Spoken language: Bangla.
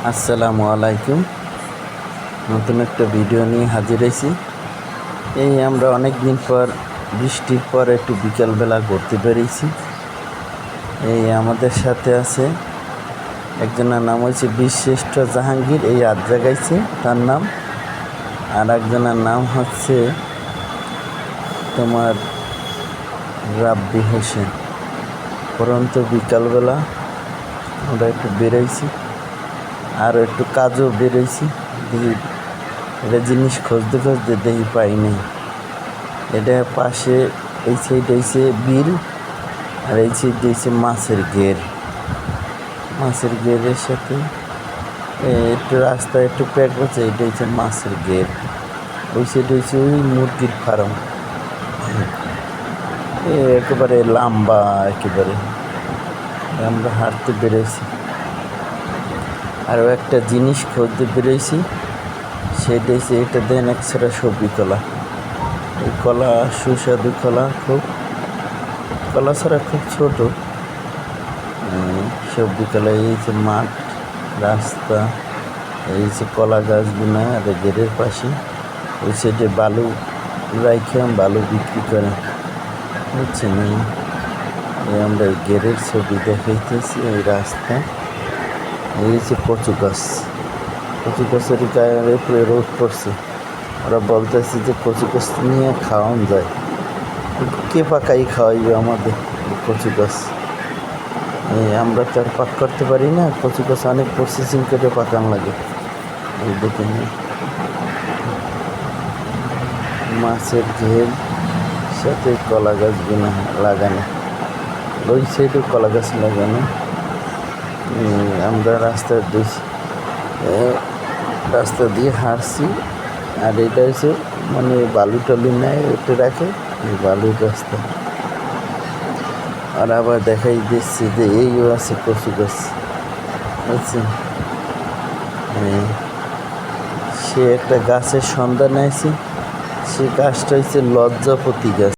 আসসালামু আলাইকুম। নতুন একটা ভিডিও নিয়ে হাজির হয়েছি। এই আমরা অনেক দিন পর বৃষ্টির পর একটু বিকালবেলা ঘুরতে বেরিয়েছি। এই আমাদের সাথে আছে একজনের নাম হচ্ছে বীরশ্রেষ্ঠ জাহাঙ্গীর, এই আট জায়গাইছে তার নাম। আর একজনের নাম হচ্ছে তোমার রাব্বি হোসেন। পরন্ত বিকালবেলা আমরা একটু বেরোইছি, আর একটু কাজও বেরোইছি। দেখি এটা জিনিস খুঁজতে খুঁজতে দেখি পাই নাই। এটা পাশে এই সাইড হয়েছে বিল, আর এই সাইড হয়েছে মাছের ঘের। মাছের ঘেরের সাথে একটু রাস্তা একটু প্যাক হচ্ছে, এটা হচ্ছে মাছের ঘের। ওই সাইড হয়েছে ওই মুরগির ফার্ম, একেবারে লম্বা একেবারে। আমরা হাঁটতে বেরোইছি, আরও একটা জিনিস খুঁজতে বেরোইছি, সেটা হচ্ছে এটা দেন একছড়া সবজি কলা। এই কলা সুস্বাদু কলা, খুব কলা ছাড়া খুব ছোট সবজি কলা। এই যে মাঠ, রাস্তা, এই যে কলা গাছগুলো, আর গেটের পাশে ওই সাইডে বালু রাইখে বালু বিক্রি করে, বুঝছেন? এই আমরা এই গেটের ছবি দেখাইতেছি। এই রাস্তা, এই যে কচু গাছ, কচু গাছের গায়ে পুরো রোদ পড়ছে। ওরা বলতেছে যে কচু গাছ নিয়ে খাওয়ানো যায়, কে পাকাই খাওয়াইবে আমাদের কচু গাছ? আমরা তো আর পাক করতে পারি না। কচু গাছ অনেক প্রসেসিং করে পাকান লাগে। এই দেখে মাছের ঘের সাথে কলা গাছগুলো লাগানো, ওই সাইডে কলা গাছ লাগানো। আমরা রাস্তা দিয়ে হাঁটছি, আর এটা হচ্ছে মানে বালু টালু নেয় ওটা রাখে, এই বালুর রাস্তা। আর আবার দেখাই দিচ্ছি যে এইও আছে কচু গাছ, বুঝছেন? সে একটা গাছের সন্ধান আছে, সে গাছটা হচ্ছে লজ্জাপতি গাছ।